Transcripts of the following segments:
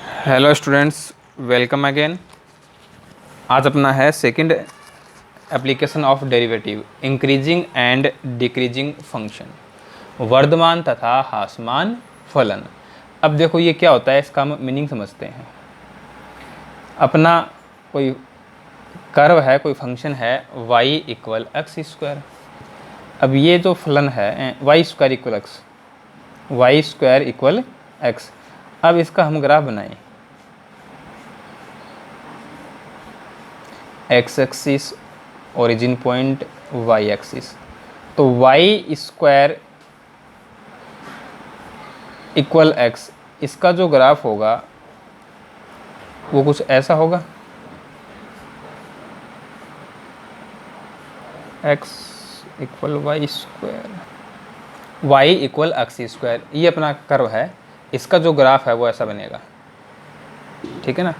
Hello students, welcome again. आज अपना है second application of derivative increasing and decreasing function, वर्धमान तथा ह्रासमान फलन। अब देखो ये क्या होता है, इसका हम मीनिंग समझते हैं। अपना कोई कर्व है, कोई फंक्शन है y इक्वल एक्स स्क्वायर। अब ये जो फलन है y square equal x, y square equal x. अब इसका हम ग्राफ बनाएं। X axis origin point, y axis, तो वाई स्क्वायर इक्वल एक्स, इसका जो ग्राफ होगा वो कुछ ऐसा होगा। X equal y square, y equal x square, ये अपना कर्व है। इसका जो ग्राफ है वो ऐसा बनेगा, ठीक है ना।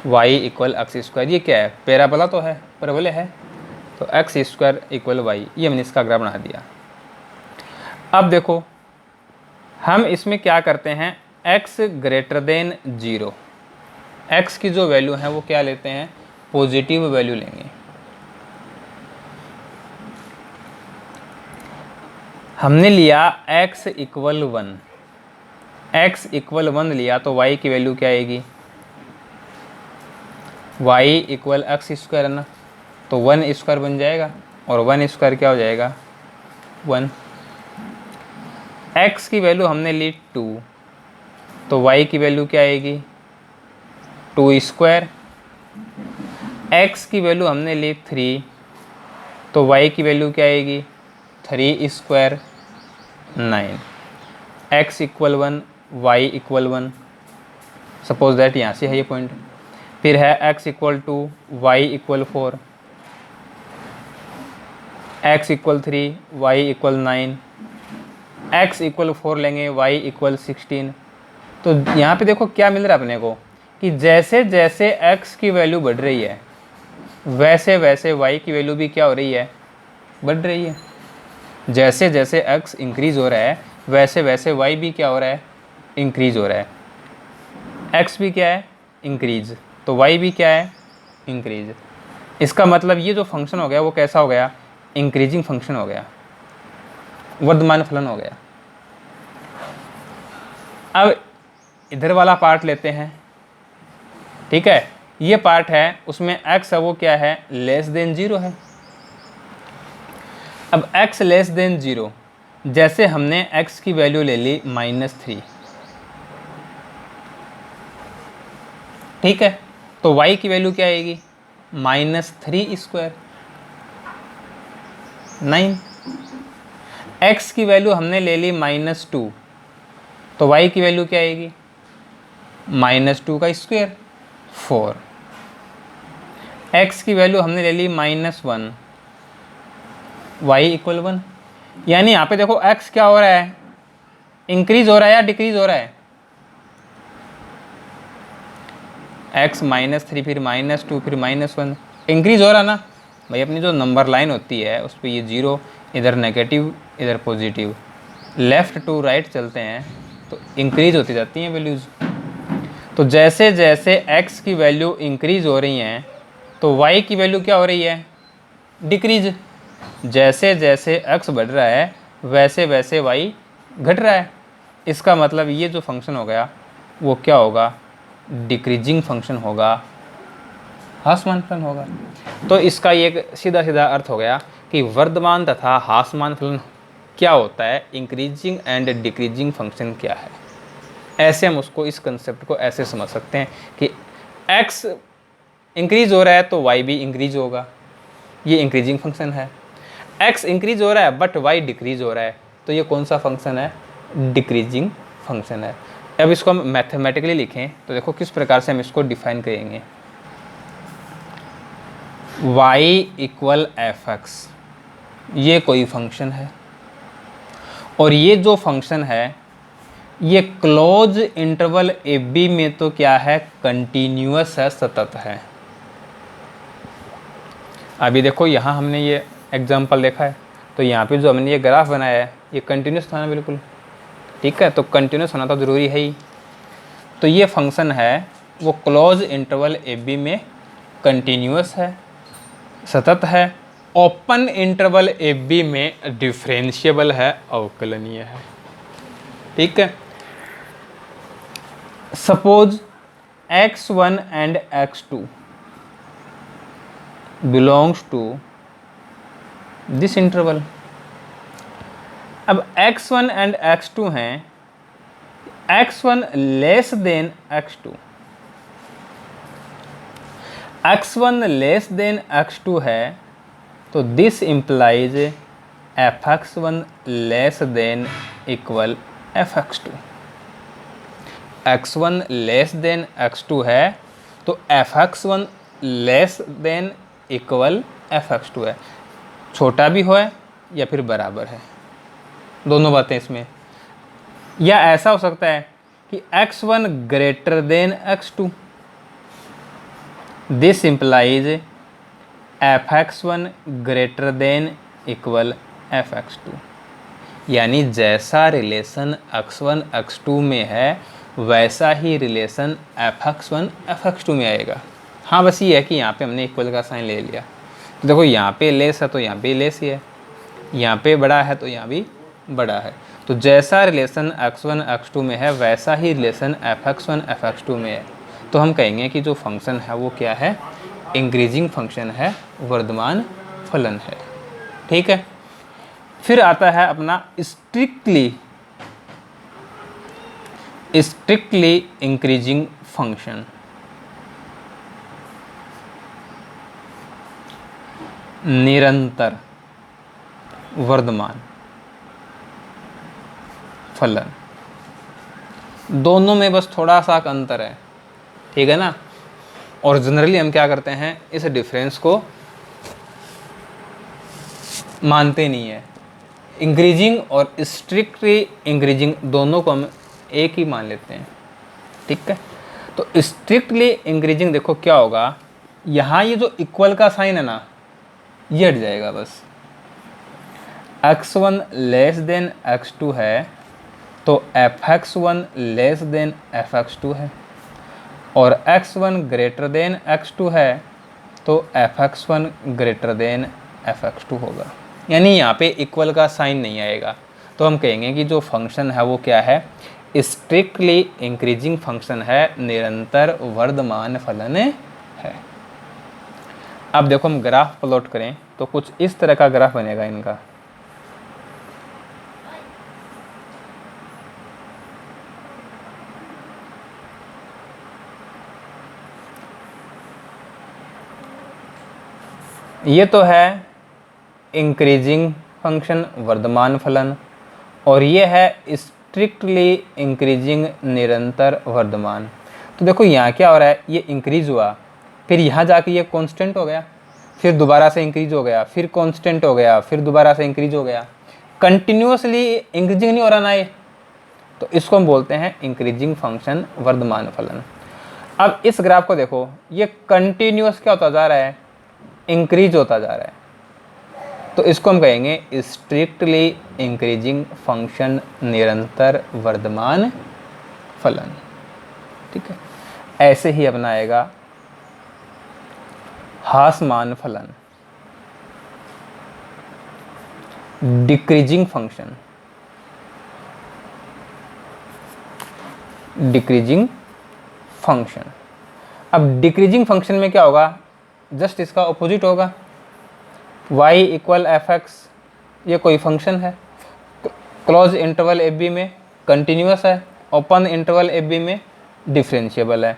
y इक्वल एक्स स्क्वायर, ये क्या है, पैराबोला तो है, परवलय है, तो एक्स स्क्वायर इक्वल वाई, ये मैंने इसका ग्राफ बना दिया। अब देखो हम इसमें क्या करते हैं, x ग्रेटर देन 0, x की जो वैल्यू है वो क्या लेते हैं, पॉजिटिव वैल्यू लेंगे। हमने लिया x इक्वल 1, x इक्वल 1 लिया तो y की वैल्यू क्या आएगी, y इक्वल एक्स स्क्वायर है ना, तो 1 स्क्वायर बन जाएगा, और 1 स्क्वायर क्या हो जाएगा 1। x की वैल्यू हमने ली 2, तो y की वैल्यू क्या आएगी 2 स्क्वायर। x की वैल्यू हमने ली 3, तो y की वैल्यू क्या आएगी 3 square 9। x equal 1, y equal 1, suppose that यहाँ से है ये पॉइंट। फिर है x equal 2, y equal 4, x equal 3, y equal 9, x equal 4 लेंगे, y इक्वल 16। तो यहाँ पे देखो क्या मिल रहा है अपने को, कि जैसे जैसे x की वैल्यू बढ़ रही है वैसे वैसे y की वैल्यू भी क्या हो रही है, बढ़ रही है। जैसे जैसे x इंक्रीज हो रहा है वैसे वैसे y भी क्या हो रहा है, इंक्रीज हो रहा है। x भी क्या है, इंक्रीज, तो y भी क्या है, इंक्रीज। इसका मतलब ये जो फंक्शन हो गया वो कैसा हो गया, इंक्रीजिंग फंक्शन हो गया, वर्धमान फलन हो गया। अब इधर वाला पार्ट लेते हैं, ठीक है। ये पार्ट है उसमें x है वो क्या है, लेस देन 0 है। अब x लेस देन 0, जैसे हमने x की वैल्यू ले ली -3, ठीक है, तो y की वैल्यू क्या आएगी -3 स्क्वायर 9। x की वैल्यू हमने ले ली -2, तो y की वैल्यू क्या आएगी -2 का स्क्वायर 4। x की वैल्यू हमने ले ली -1, y इक्वल 1। यानी यहाँ पे देखो x क्या हो रहा है, इंक्रीज हो रहा है या डिक्रीज हो रहा है, x -3 फिर -2 फिर -1, इंक्रीज हो रहा ना भाई। अपनी जो नंबर लाइन होती है उस पर ये 0, इधर नेगेटिव इधर पॉजिटिव, लेफ़्ट टू राइट चलते हैं तो इंक्रीज होती जाती हैं वैल्यूज़। तो जैसे जैसे x की वैल्यू इंक्रीज हो रही हैं तो y की वैल्यू क्या हो रही है, डिक्रीज। जैसे जैसे x बढ़ रहा है वैसे वैसे y घट रहा है। इसका मतलब ये जो फंक्शन हो गया वो क्या होगा, डिक्रीजिंग फंक्शन होगा, ह्रासमान फलन होगा। तो इसका ये सीधा सीधा अर्थ हो गया कि वर्धमान तथा ह्रासमान फलन क्या होता है, इंक्रीजिंग एंड डिक्रीजिंग फंक्शन क्या है। ऐसे हम उसको, इस कंसेप्ट को ऐसे समझ सकते हैं कि x इंक्रीज हो रहा है तो y भी इंक्रीज होगा, ये इंक्रीजिंग फंक्शन है। x इंक्रीज हो रहा है बट y डिक्रीज हो रहा है, तो ये कौन सा फंक्शन है, डिक्रीजिंग फंक्शन है। अब इसको हम मैथमेटिकली लिखें तो देखो किस प्रकार से हम इसको डिफाइन करेंगे। y इक्वल fx, ये कोई फंक्शन है, और ये जो फंक्शन है ये क्लोज इंटरवल ए बी में तो क्या है, कंटिन्यूअस है, सतत है। अभी देखो यहाँ हमने ये एग्जांपल देखा है, तो यहाँ पे जो हमने ये ग्राफ बनाया है ये कंटिन्यूस था ना, बिल्कुल ठीक है। तो कंटिन्यूस होना तो ज़रूरी है ही। तो ये फंक्शन है वो क्लोज इंटरवल ए बी में कंटिन्यूअस है, सतत है, ओपन इंटरवल ए बी में डिफरेंशिएबल है, अवकलनीय है। ठीक है। Suppose x1 and x2 belongs to this interval. अब x1 एंड x2 हैं, x1 less than x2, x1 less than x2 है, तो this implies fx1 less than equal fx2। x1 less than x2 है तो fx1 less than equal fx2 है, छोटा भी हो या फिर बराबर है, दोनों बातें इसमें। या ऐसा हो सकता है कि x1 greater than x2, this implies fx1 greater than equal fx2। यानी जैसा रिलेशन x1 x2 में है वैसा ही रिलेशन fx1 fx2 में आएगा। हाँ, बस ये है कि यहाँ पे हमने इक्वल का साइन ले लिया, तो देखो यहाँ पे लेस है तो यहाँ पे लेस ही है, यहाँ पे बड़ा है तो यहाँ भी बड़ा है। तो जैसा रिलेशन x1 x2 में है वैसा ही रिलेशन fx1 fx2 में है, तो हम कहेंगे कि जो फंक्शन है वो क्या है, इंक्रीजिंग फंक्शन है, वर्धमान फलन है। ठीक है। फिर आता है अपना स्ट्रिक्टली इंक्रीजिंग फंक्शन। निरंतर वर्धमान फलन, दोनों में बस थोड़ा सा अंतर है। ठीक है ना। और जनरली हम क्या करते हैं, इस डिफरेंस को मानते नहीं है। इंक्रीजिंग और स्ट्रिक्टली इंक्रीजिंग दोनों को हम एक ही मान लेते हैं। ठीक है। तो स्ट्रिक्टली इंक्रीजिंग देखो क्या होगा, यहाँ ये जो इक्वल का साइन है ना ये हट जाएगा बस। x1 लेस देन x2 है तो fx1 लेस देन fx2 है, और x1 ग्रेटर देन x2 है तो fx1 ग्रेटर देन fx2 होगा। यानी यहाँ पे इक्वल का साइन नहीं आएगा, तो हम कहेंगे कि जो फंक्शन है वो क्या है, स्ट्रिक्टली इंक्रीजिंग फंक्शन है, निरंतर वर्धमान फलन है। अब देखो हम ग्राफ प्लॉट करें तो कुछ इस तरह का ग्राफ बनेगा इनका। ये तो है इंक्रीजिंग फंक्शन, वर्धमान फलन, और ये है स्ट्रिक्टली इंक्रीजिंग, निरंतर वर्धमान। तो देखो यहाँ क्या हो रहा है, ये इंक्रीज हुआ, फिर यहाँ जाके ये कांस्टेंट हो गया, फिर दोबारा से इंक्रीज हो गया, फिर कांस्टेंट हो गया, फिर दोबारा से इंक्रीज हो गया, कंटिन्यूसली इंक्रीजिंग नहीं हो रहा ना ये, तो इसको हम बोलते हैं इंक्रीजिंग फंक्शन, वर्धमान फलन। अब इस ग्राफ को देखो, ये कंटिन्यूस क्या होता जा रहा है, इंक्रीज होता जा रहा है, तो इसको हम कहेंगे स्ट्रिक्टली इंक्रीजिंग फंक्शन, निरंतर वर्धमान फलन। ठीक है। ऐसे ही अपना आएगा ह्रासमान फलन, डिक्रीजिंग फंक्शन, डिक्रीजिंग फंक्शन। अब डिक्रीजिंग फंक्शन में क्या होगा, जस्ट इसका ऑपोजिट होगा, y इक्वल एफ एक्स, ये कोई फंक्शन है, क्लोज इंटरवल ए बी में कंटिन्यूस है, ओपन इंटरवल ए बी में डिफरेंशिएबल है।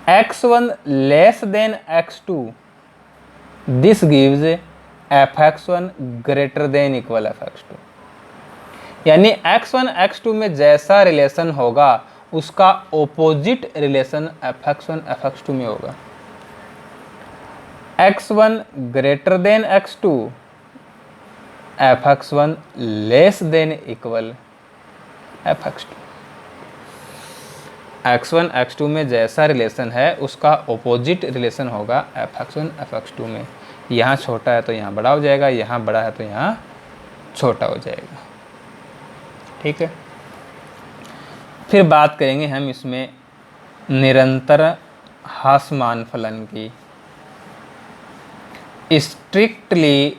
x1 less than x2, this gives fx1 greater than equal fx2। यानी x1 x2 में जैसा रिलेशन होगा उसका ओपोजिट रिलेशन fx1 fx2 में होगा। x1 greater than x2, fx1 less than equal fx2। x1 x2 में जैसा रिलेशन है उसका ओपोजिट रिलेशन होगा fx1 fx2 में। यहाँ छोटा है तो यहाँ बड़ा हो जाएगा, यहाँ बड़ा है तो यहाँ छोटा हो जाएगा। ठीक है। फिर बात करेंगे हम इसमें निरंतर ह्रासमान फलन की, स्ट्रिक्टली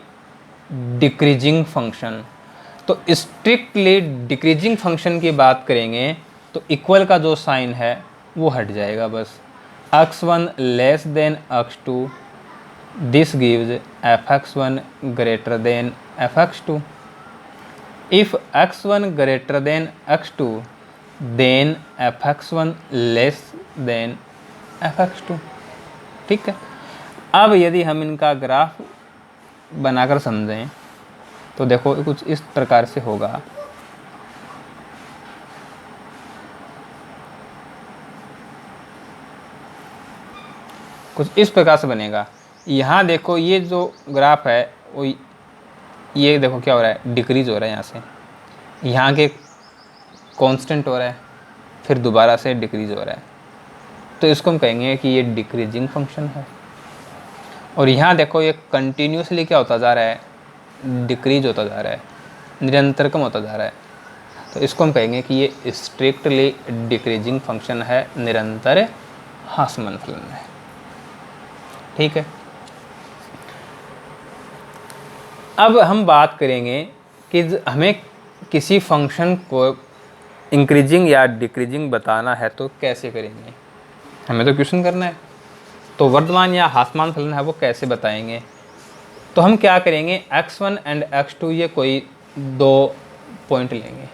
डिक्रीजिंग फंक्शन। तो स्ट्रिक्टली डिक्रीजिंग फंक्शन की बात करेंगे तो इक्वल का जो साइन है वो हट जाएगा बस। x1 less than x2, this gives fx1 greater than fx2। If x1 greater than x2 then fx1 less than fx2। ठीक है, अब यदि हम इनका ग्राफ बनाकर समझें तो देखो कुछ इस प्रकार से होगा। कुछ इस प्रकार से बनेगा। यहाँ देखो ये जो ग्राफ है वो ये देखो क्या हो रहा है, डिक्रीज हो रहा है यहाँ से, यहाँ के कांस्टेंट हो रहा है, फिर दोबारा से डिक्रीज हो रहा है, तो इसको हम कहेंगे कि ये डिक्रीजिंग फंक्शन है। और यहाँ देखो ये कंटिन्यूसली क्या होता जा रहा है, डिक्रीज होता जा रहा है, निरंतर कम होता जा रहा है, तो इसको हम कहेंगे कि ये स्ट्रिक्टली डिक्रीजिंग फंक्शन है, निरंतर ह्रासमान फलन है। ठीक है, अब हम बात करेंगे कि हमें किसी फंक्शन को इंक्रीजिंग या डिक्रीजिंग बताना है तो कैसे करेंगे। हमें तो क्वेश्चन करना है, तो वर्धमान या ह्रासमान फलन है वो कैसे बताएंगे। तो हम क्या करेंगे, x1 एंड x2 ये कोई दो पॉइंट लेंगे,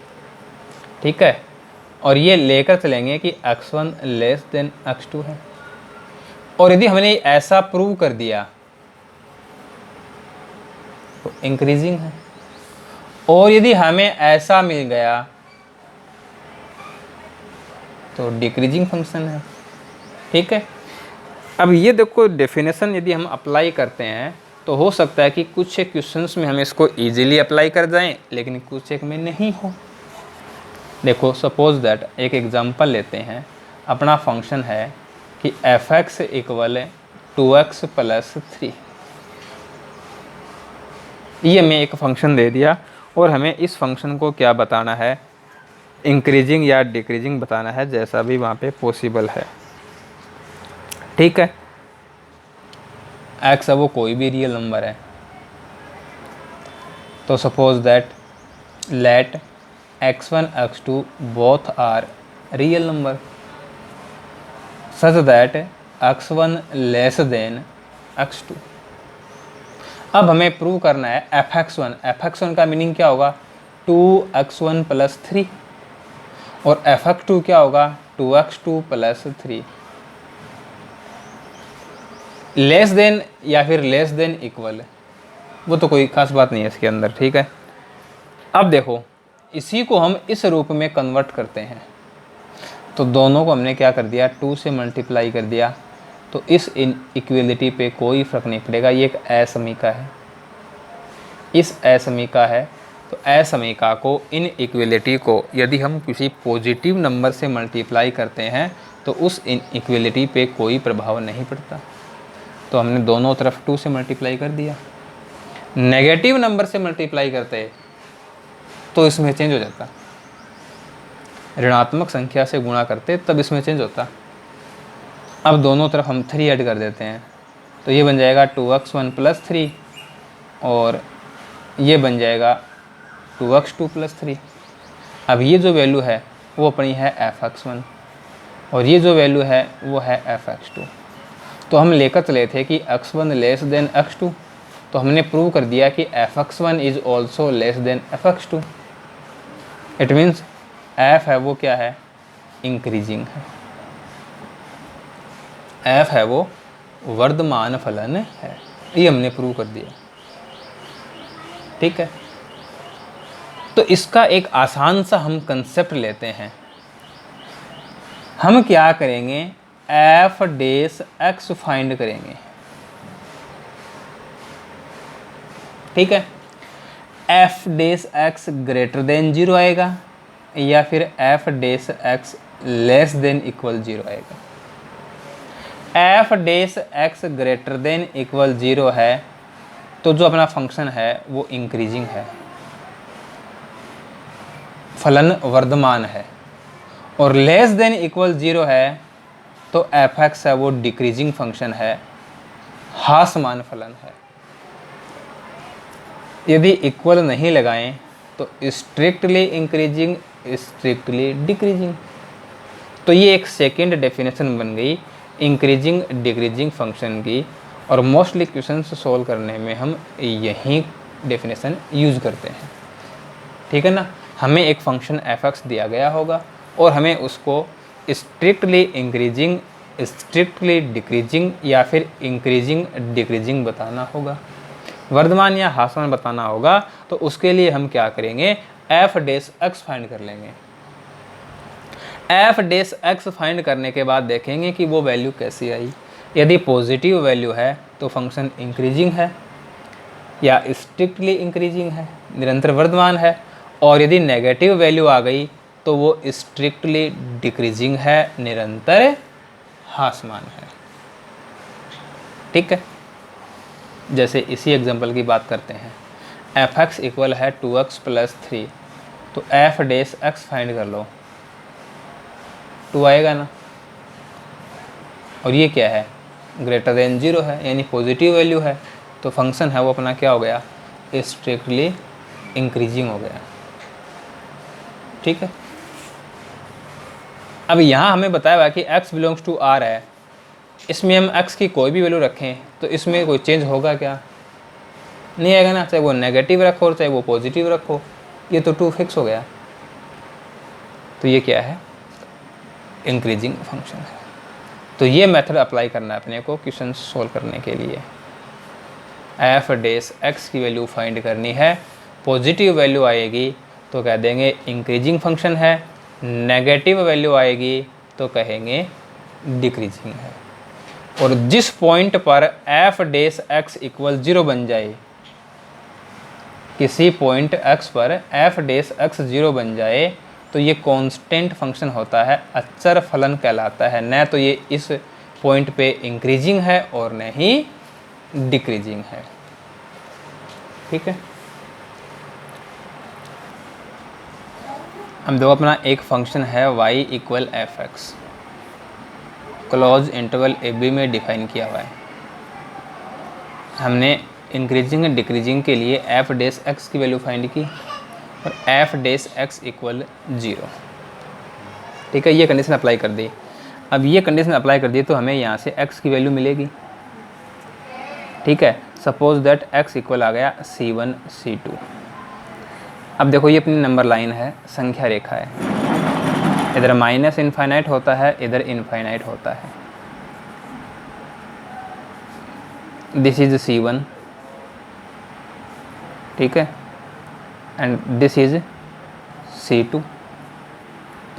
ठीक है, और ये लेकर चलेंगे कि x1 लेस देन x2 है। और यदि हमने ऐसा प्रूव कर दिया तो इंक्रीजिंग है, और यदि हमें ऐसा मिल गया तो डिक्रीजिंग फंक्शन है। ठीक है, अब ये देखो डेफिनेशन यदि हम अप्लाई करते हैं तो हो सकता है कि कुछ एक क्वेश्चंस में हम इसको इजीली अप्लाई कर जाएं, लेकिन कुछ एक में नहीं हो। देखो सपोज दैट एक एग्जांपल लेते हैं, अपना फंक्शन है कि f(x) इक्वल 2x प्लस 3। ये हमें एक फंक्शन दे दिया और हमें इस फंक्शन को क्या बताना है, इंक्रीजिंग या डिक्रीजिंग बताना है, जैसा भी वहाँ पे पॉसिबल है। ठीक है, x है वो कोई भी रियल नंबर है, तो suppose that let x1 x2 both are real number such that x1 less than x2। अब हमें प्रूव करना है fx1 का मीनिंग क्या होगा, 2x1 प्लस 3, और fx2 क्या होगा, 2x2 प्लस 3। लेस देन या फिर लेस देन इक्वल, वो तो कोई खास बात नहीं है इसके अंदर। ठीक है, अब देखो इसी को हम इस रूप में कन्वर्ट करते हैं, तो दोनों को हमने क्या कर दिया, 2 से मल्टीप्लाई कर दिया, तो इस इक्वलिटी पे कोई फ़र्क नहीं पड़ेगा। ये एक असमीका है, इस असमीका है, तो असमीका को, इन इक्वलिटी को यदि हम किसी पॉजिटिव नंबर से मल्टीप्लाई करते हैं तो उस इक्वलिटी पे कोई प्रभाव नहीं पड़ता। तो हमने दोनों तरफ 2 से मल्टीप्लाई कर दिया। नेगेटिव नंबर से मल्टीप्लाई करते तो इसमें चेंज हो जाता, ऋणात्मक संख्या से गुणा करते तब इसमें चेंज होता। अब दोनों तरफ हम 3 ऐड कर देते हैं, तो ये बन जाएगा 2x1 प्लस 3, और ये बन जाएगा 2x2 प्लस 3। अब ये जो वैल्यू है वो अपनी है fx1, और ये जो वैल्यू है वो है fx2। तो हम लेकर चले थे कि x1 लेस देन x2, तो हमने प्रूव कर दिया कि fx1 is also less than fx2। It means f है वो क्या है, इंक्रीजिंग है, f है वो वर्धमान फलन है, ये हमने प्रूव कर दिया। ठीक है, तो इसका एक आसान सा हम कंसेप्ट लेते हैं। हम क्या करेंगे, f डेस x फाइंड करेंगे। ठीक है, f डेस x ग्रेटर देन 0 आएगा या फिर f डेस x लेस देन इक्वल 0 आएगा। f डेस x ग्रेटर देन इक्वल 0 है तो जो अपना फंक्शन है वो इंक्रीजिंग है, फलन वर्धमान है, और लेस देन इक्वल 0 है तो एफ एक्स है वो डिक्रीजिंग फंक्शन है, ह्रासमान फलन है। यदि इक्वल नहीं लगाएं तो स्ट्रिक्टली इंक्रीजिंग, स्ट्रिक्टली डिक्रीजिंग। तो ये एक सेकेंड डेफिनेशन बन गई इंक्रीजिंग डिक्रीजिंग फंक्शन की, और मोस्टली क्वेश्चंस सॉल्व करने में हम यही डेफिनेशन यूज़ करते हैं। ठीक है ना। हमें एक फंक्शन एफ एक्स दिया गया होगा और हमें उसको स्ट्रिक्टली इंक्रीजिंग, स्ट्रिक्टली डिक्रीजिंग या फिर इंक्रीजिंग डिक्रीजिंग बताना होगा, वर्धमान या ह्रासमान बताना होगा। तो उसके लिए हम क्या करेंगे, एफ डेस एक्स फाइंड कर लेंगे। एफ डेस एक्स फाइंड करने के बाद देखेंगे कि वो वैल्यू कैसी आई। यदि पॉजिटिव वैल्यू है तो फंक्शन इंक्रीजिंग है या स्ट्रिक्टली इंक्रीजिंग है, निरंतर वर्धमान है, और यदि नेगेटिव वैल्यू आ गई तो वो स्ट्रिक्टली डिक्रीजिंग है, निरंतर ह्रासमान है। ठीक है। जैसे इसी एग्जांपल की बात करते हैं, एफ एक्स इक्वल है 2x + 3, तो एफ डेस एक्स फाइंड कर लो, 2 आएगा ना। और ये क्या है, ग्रेटर देन 0 है, यानी पॉजिटिव वैल्यू है, तो फंक्शन है वो अपना क्या हो गया, स्ट्रिक्टली इंक्रीजिंग हो गया। ठीक है। अब यहाँ हमें बताया हुआ कि x बिलोंग्स टू R है, इसमें हम x की कोई भी वैल्यू रखें तो इसमें कोई चेंज होगा क्या, नहीं आएगा ना। चाहे वो नेगेटिव रखो और चाहे वो पॉजिटिव रखो, ये तो 2 फिक्स हो गया। तो ये क्या है, इंक्रीजिंग फंक्शन है। तो ये मेथड अप्लाई करना है अपने को क्वेश्चन सोल्व करने के लिए। एफ डेस एक्स की वैल्यू फाइंड करनी है, पॉजिटिव वैल्यू आएगी तो कह देंगे इंक्रीजिंग फंक्शन है, नेगेटिव वैल्यू आएगी तो कहेंगे डिक्रीजिंग है। और जिस पॉइंट पर एफ डेस एक्स इक्वल 0 बन जाए, किसी पॉइंट x पर एफ डेस एक्स 0 बन जाए तो ये कांस्टेंट फंक्शन होता है, अचर फलन कहलाता है। न तो ये इस पॉइंट पे इंक्रीजिंग है और न ही डिक्रीजिंग है। ठीक है। हम देखो अपना एक फंक्शन है y equal f x, close interval a b में डिफाइन किया हुआ है। हमने इंक्रीजिंग एंड डिक्रीजिंग के लिए एफ डेस एक्स की वैल्यू फाइंड की और एफ डेस एक्स इक्वल 0। ठीक है, ये कंडीशन अप्लाई कर दी। अब ये कंडीशन अप्लाई कर दी तो हमें यहाँ से x की वैल्यू मिलेगी। ठीक है, सपोज दैट x इक्वल आ गया C1 C2। अब देखो ये अपनी नंबर लाइन है, संख्या रेखा है, इधर माइनस इनफाइनाइट होता है, इधर इनफाइनाइट होता है। दिस इज C1, ठीक है, एंड दिस इज C2।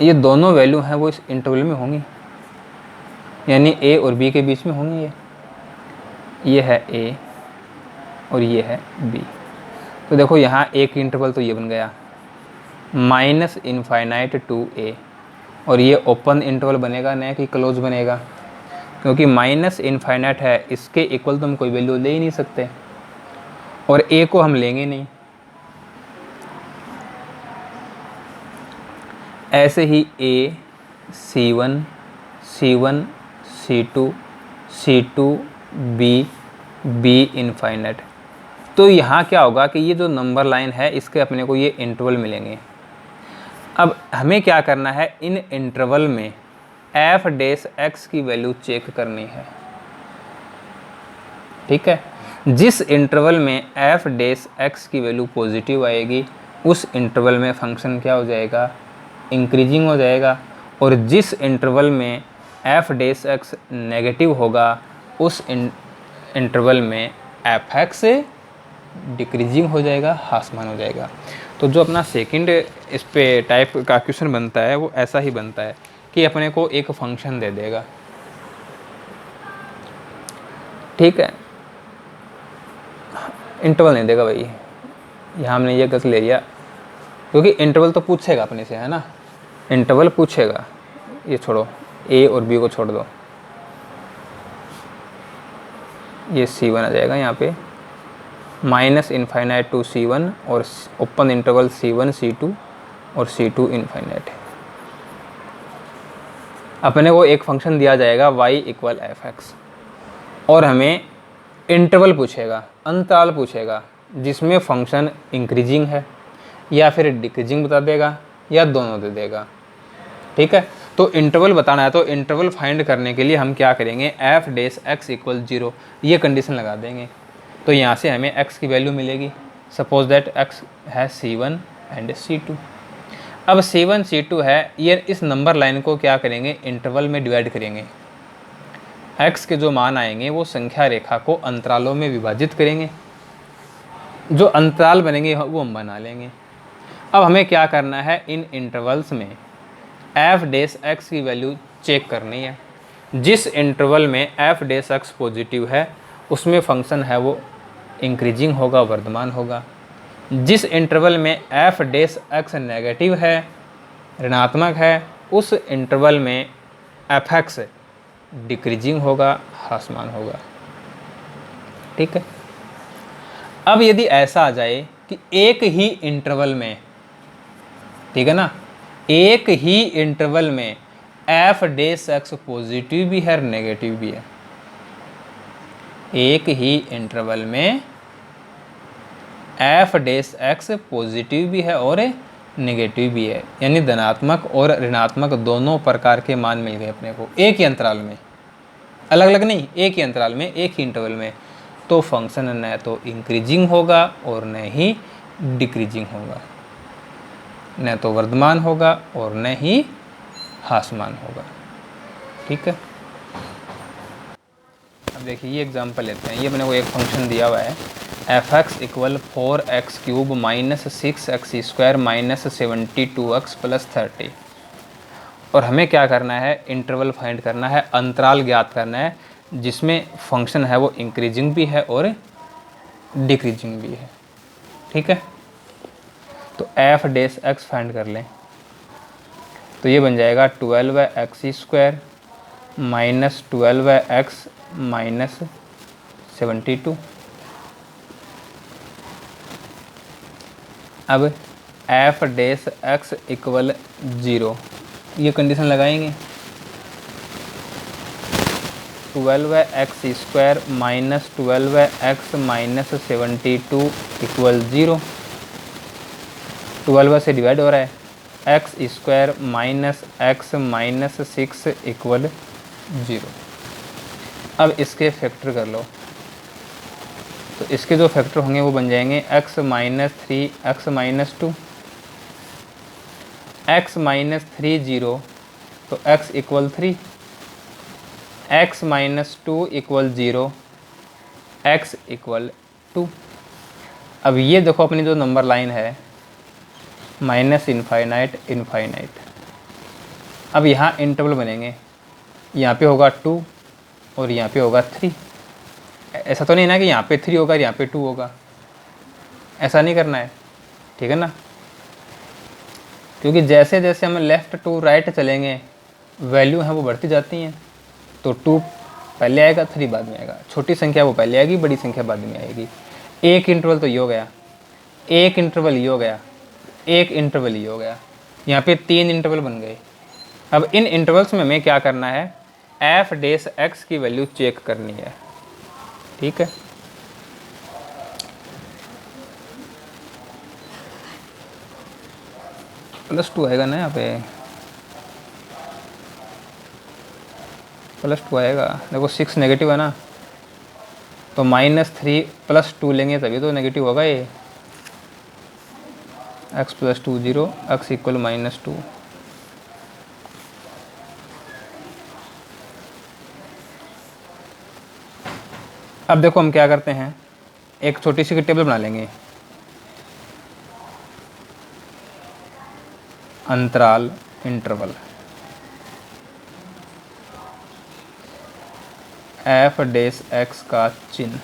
ये दोनों वैल्यू हैं वो इस इंटरवल में होंगी, यानी a और b के बीच में होंगी। ये है a और ये है b। तो देखो यहाँ एक इंटरवल तो ये बन गया माइनस इनफाइनाइट टू a, और ये ओपन इंटरवल बनेगा न कि क्लोज बनेगा, क्योंकि माइनस इनफाइनाइट है, इसके इक्वल तो हम कोई वैल्यू ले ही नहीं सकते और a को हम लेंगे नहीं। ऐसे ही a C1 C1 C2 C2 b b infinite. तो यहाँ क्या होगा कि ये जो नंबर लाइन है इसके अपने को ये इंटरवल मिलेंगे। अब हमें क्या करना है, इन इंटरवल में एफ डेस एक्स की वैल्यू चेक करनी है। ठीक है, जिस इंटरवल में एफ डेस एक्स की वैल्यू पॉजिटिव आएगी उस इंटरवल में फंक्शन क्या हो जाएगा, इंक्रीजिंग हो जाएगा, और जिस इंटरवल में एफ डेस एक्स नेगेटिव होगा उस इंटरवल में एफ एक्स डिक्रीजिंग हो जाएगा, ह्रासमान हो जाएगा। तो जो अपना सेकंड इस पे टाइप का क्वेश्चन बनता है वो ऐसा ही बनता है कि अपने को एक फंक्शन दे देगा। ठीक है, इंटरवल नहीं देगा भाई, यहाँ हमने ये गलत ले लिया, क्योंकि इंटरवल तो पूछेगा अपने से, है ना, इंटरवल पूछेगा। ये छोड़ो, a और b को छोड़ दो, ये C1 आ जाएगा यहाँ पे, माइनस इनफाइनाइट टू C1 और ओपन इंटरवल C1 C2 और C2 इनफाइनाइट। अपने को एक फंक्शन दिया जाएगा y इक्वल एफ एक्स, और हमें इंटरवल पूछेगा, अंतराल पूछेगा, जिसमें फंक्शन इंक्रीजिंग है या फिर डिक्रीजिंग बता देगा या दोनों दे देगा। ठीक है, तो इंटरवल बताना है, तो इंटरवल फाइंड करने के लिए हम क्या करेंगे, एफ डेस एक्स इक्वल 0 ये कंडीशन लगा देंगे। तो यहाँ से हमें x की वैल्यू मिलेगी, सपोज दैट x है c1 एंड c2। अब c1 c2 है, ये इस नंबर लाइन को क्या करेंगे, इंटरवल में डिवाइड करेंगे। x के जो मान आएंगे वो संख्या रेखा को अंतरालों में विभाजित करेंगे, जो अंतराल बनेंगे वो हम बना लेंगे। अब हमें क्या करना है, इन इंटरवल्स में एफ डेस एक्स की वैल्यू चेक करनी है। जिस इंटरवल में एफ डेस एक्स पॉजिटिव है उसमें फंक्शन है वो इंक्रीजिंग होगा, वर्धमान होगा। जिस इंटरवल में एफ डेस एक्स नेगेटिव है, ऋणात्मक है, उस इंटरवल में एफ एक्स डिक्रीजिंग होगा, ह्रासमान होगा। ठीक है, अब यदि ऐसा आ जाए कि एक ही इंटरवल में, ठीक है ना, एक ही इंटरवल में एफ डेस एक्स पॉजिटिव भी है और नेगेटिव भी है, एक ही इंटरवल में एफ डेस एक्स पॉजिटिव भी है और नेगेटिव भी है, यानी धनात्मक और ऋणात्मक दोनों प्रकार के मान मिल गए अपने को एक ही अंतराल में, अलग अलग नहीं, एक ही अंतराल में, एक ही इंटरवल में। तो फंक्शन न तो इंक्रीजिंग होगा और न ही डिक्रीजिंग होगा, न तो वर्धमान होगा और न ही ह्रासमान होगा। ठीक है, अब देखिए ये एग्जांपल लेते हैं। ये अपने को एक फंक्शन दिया हुआ है F x equal 4x cube minus 6x square minus 72x plus 30, और हमें क्या करना है, इंटरवल फाइंड करना है, अंतराल ज्ञात करना है जिसमें फंक्शन है वो इंक्रीजिंग भी है और डिक्रीजिंग भी है। ठीक है, तो एफ डेस एक्स फाइंड कर लें, तो ये बन जाएगा 12x square minus 12x minus 72। अब एफ डेस एक्स इक्वल 0 ये कंडीशन लगाएंगे, 12x square minus 12x minus 72 equal 0, 12 से डिवाइड हो रहा है, x square minus x minus 6 equal 0। अब इसके फैक्टर कर लो, तो इसके जो फैक्टर होंगे वो बन जाएंगे x minus 3 x minus 2, x minus 3 0 तो x equal 3, x minus 2 equal 0, x equal 2। अब ये देखो अपनी जो नंबर लाइन है माइनस इनफाइनाइट इनफाइनाइट, अब यहाँ इंटरवल बनेंगे, यहाँ पे होगा 2 और यहाँ पे होगा 3। ऐसा तो नहीं ना कि यहाँ पे 3 होगा और यहाँ पे 2 होगा, ऐसा नहीं करना है। ठीक है ना, क्योंकि जैसे जैसे हम लेफ़्ट टू राइट चलेंगे वैल्यू हैं वो बढ़ती जाती हैं, तो 2 पहले आएगा 3 बाद में आएगा, छोटी संख्या वो पहले आएगी, बड़ी संख्या बाद में आएगी। एक इंटरवल तो ये हो गया, एक इंटरवल ये हो गया, एक इंटरवल ये हो गया, यहाँ पे 3 इंटरवल बन गए। अब इन इंटरवल्स में हमें क्या करना है, एफ डेस एक्स की वैल्यू चेक करनी है। ठीक है, +2 आएगा ना, यहाँ पे +2 आएगा। देखो 6 नेगेटिव है ना, तो -3 +2 लेंगे तभी तो नेगेटिव होगा ये। x + 2 0, x equal -2। अब देखो हम क्या करते हैं, एक छोटी सी टेबल बना लेंगे, अंतराल इंटरवल एफ डेस एक्स का चिन्ह,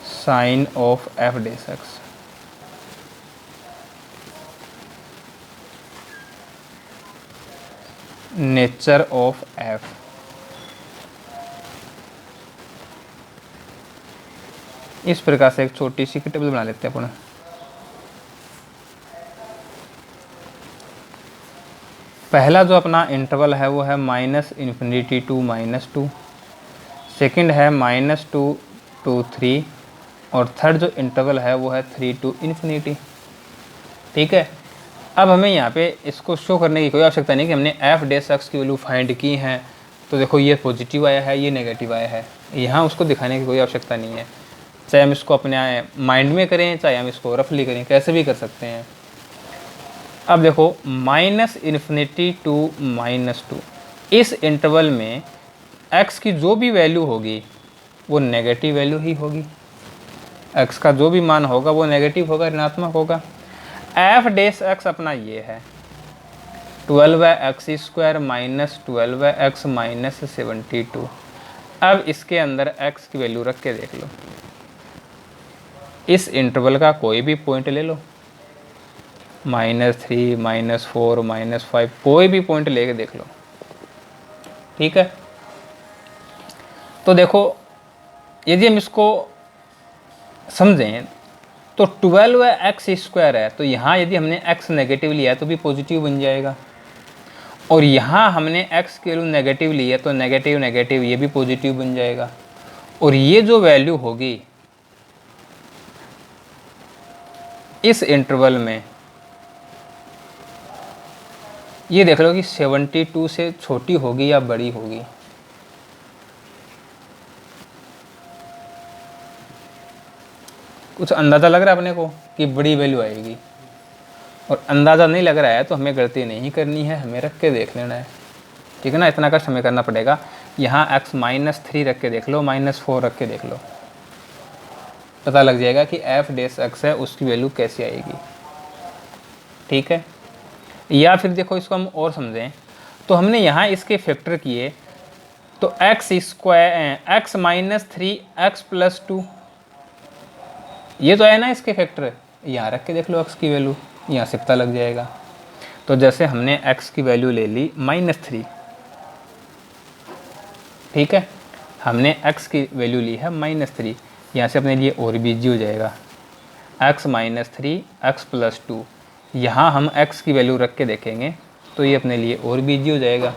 sign of f dash x, nature of f, इस प्रकार से एक छोटी सी टेबल बना लेते हैं अपन। पहला जो अपना इंटरवल है वो है -∞ to -2, सेकंड है -2 to 3 और थर्ड जो इंटरवल है वो है 3 to ∞। ठीक है, अब हमें यहाँ पे इसको शो करने की कोई आवश्यकता नहीं कि हमने f' की वैल्यू फाइंड की है तो देखो ये पॉजिटिव आया है, ये नेगेटिव आया है, यहाँ उसको दिखाने की कोई आवश्यकता नहीं है। चाहे हम इसको अपने माइंड में करें, चाहे हम इसको रफली करें, कैसे भी कर सकते हैं। अब देखो -∞ to -2, इस इंटरवल में x की जो भी वैल्यू होगी वो नेगेटिव वैल्यू ही होगी। x का जो भी मान होगा वो नेगेटिव होगा, ऋणात्मक होगा। f' अपना ये है 12x² - 12x - 72। अब इसके अंदर x की वैल्यू रख के देख लो, इस इंटरवल का कोई भी पॉइंट ले लो, -3 -4 -5, कोई भी पॉइंट लेके देख लो। ठीक है, तो देखो यदि हम इसको समझें तो 12x² है, तो यहाँ यदि हमने x नेगेटिव लिया है तो भी पॉजिटिव बन जाएगा, और यहाँ हमने x की वैल्यू नेगेटिव ली है तो नेगेटिव नेगेटिव ये भी पॉजिटिव बन जाएगा। और ये जो वैल्यू होगी इस इंटरवल में, ये देख लो कि 72 से छोटी होगी या बड़ी होगी। कुछ अंदाज़ा लग रहा है अपने को कि बड़ी वैल्यू आएगी, और अंदाज़ा नहीं लग रहा है तो हमें गलती नहीं करनी है, हमें रख के देख लेना है। ठीक है ना, इतना कष्ट हमें करना पड़ेगा। यहाँ x -3 रख के देख लो, -4 रख के देख लो, पता लग जाएगा कि f' है उसकी वैल्यू कैसे आएगी। ठीक है, या फिर देखो इसको हम और समझें तो हमने यहाँ इसके फैक्टर किए तो x² x -3 x + 2, ये तो है ना इसके फैक्टर, यहाँ रख के देख लो x की वैल्यू, यहाँ से पता लग जाएगा। तो जैसे हमने x की वैल्यू ले ली -3, ठीक है, हमने x की वैल्यू ली है -3, यहाँ से अपने लिए और भी इजी हो जाएगा, x -3 x + 2, यहाँ हम x की वैल्यू रख के देखेंगे तो ये अपने लिए और भी इजी हो जाएगा।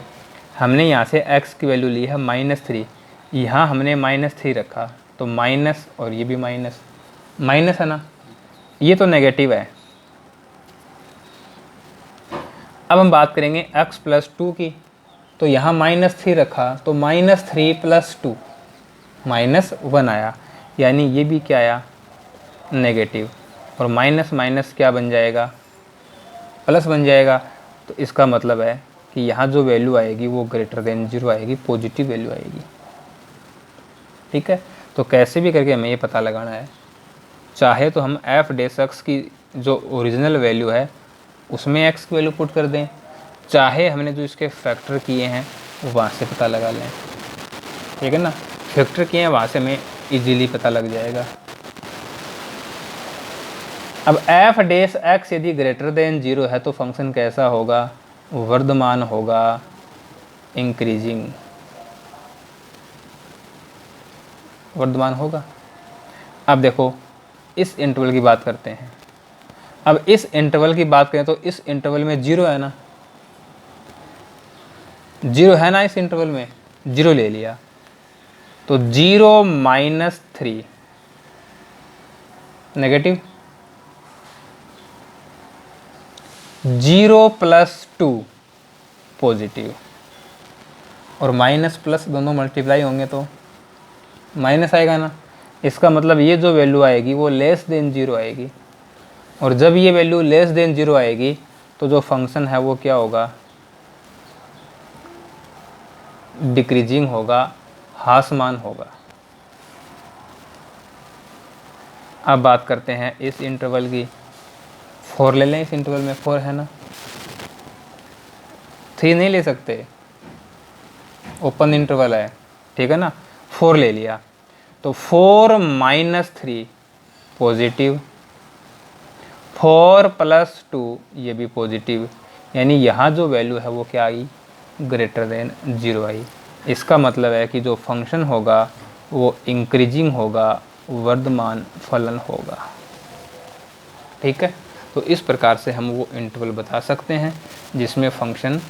हमने यहाँ से x की वैल्यू ली है -3, यहाँ हमने -3 रखा तो माइनस, और ये भी माइनस माइनस है ना, ये तो नेगेटिव है। अब हम बात करेंगे x + 2 की, तो यहाँ -3 रखा तो -3 + 2 -1 आया, यानी ये भी क्या आया, नेगेटिव, और माइनस माइनस क्या बन जाएगा, प्लस बन जाएगा। तो इसका मतलब है कि यहाँ जो वैल्यू आएगी वो >0 आएगी, पॉजिटिव वैल्यू आएगी। ठीक है, तो कैसे भी करके हमें ये पता लगाना है। चाहे तो हम f' की जो ओरिजिनल वैल्यू है उसमें x की वैल्यू पुट कर दें, चाहे हमने जो इसके फैक्टर किए हैं वो वहाँ से पता लगा लें। ठीक है ना, फैक्टर किए हैं वहाँ से हमें इजीली पता लग जाएगा। अब f' यदि >0 है तो फंक्शन कैसा होगा, वर्धमान होगा, इंक्रीजिंग, वर्धमान होगा। अब देखो इस इंटरवल की बात करते हैं। अब इस इंटरवल की बात करें तो इस इंटरवल में 0 है ना, 0 है ना, इस इंटरवल में 0 ले लिया तो 0 - 3 नेगेटिव, 0 + 2 पॉजिटिव, और माइनस प्लस दोनों मल्टीप्लाई होंगे तो माइनस आएगा ना। इसका मतलब ये जो वैल्यू आएगी वो <0 आएगी, और जब ये वैल्यू <0 आएगी तो जो फंक्शन है वो क्या होगा, डिक्रीजिंग होगा, ह्रासमान होगा। अब बात करते हैं इस इंटरवल की, 4 ले लें, इस इंटरवल में 4 है ना, 3 नहीं ले सकते, ओपन इंटरवल है। ठीक है ना, 4 ले लिया तो 4 - 3 पॉजिटिव, 4 + 2 ये भी पॉजिटिव, यानी यहाँ जो वैल्यू है वो क्या आई, >0 आई। इसका मतलब है कि जो फंक्शन होगा वो इंक्रीजिंग होगा, वर्धमान फलन होगा। ठीक है, तो इस प्रकार से हम वो इंटरवल बता सकते हैं जिसमें फंक्शन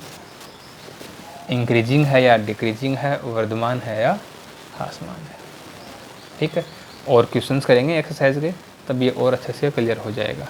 इंक्रीजिंग है या डिक्रीजिंग है, वर्धमान है या ह्रासमान है। ठीक है, और क्वेश्चंस करेंगे एक्सरसाइज के, तब ये और अच्छे से क्लियर हो जाएगा।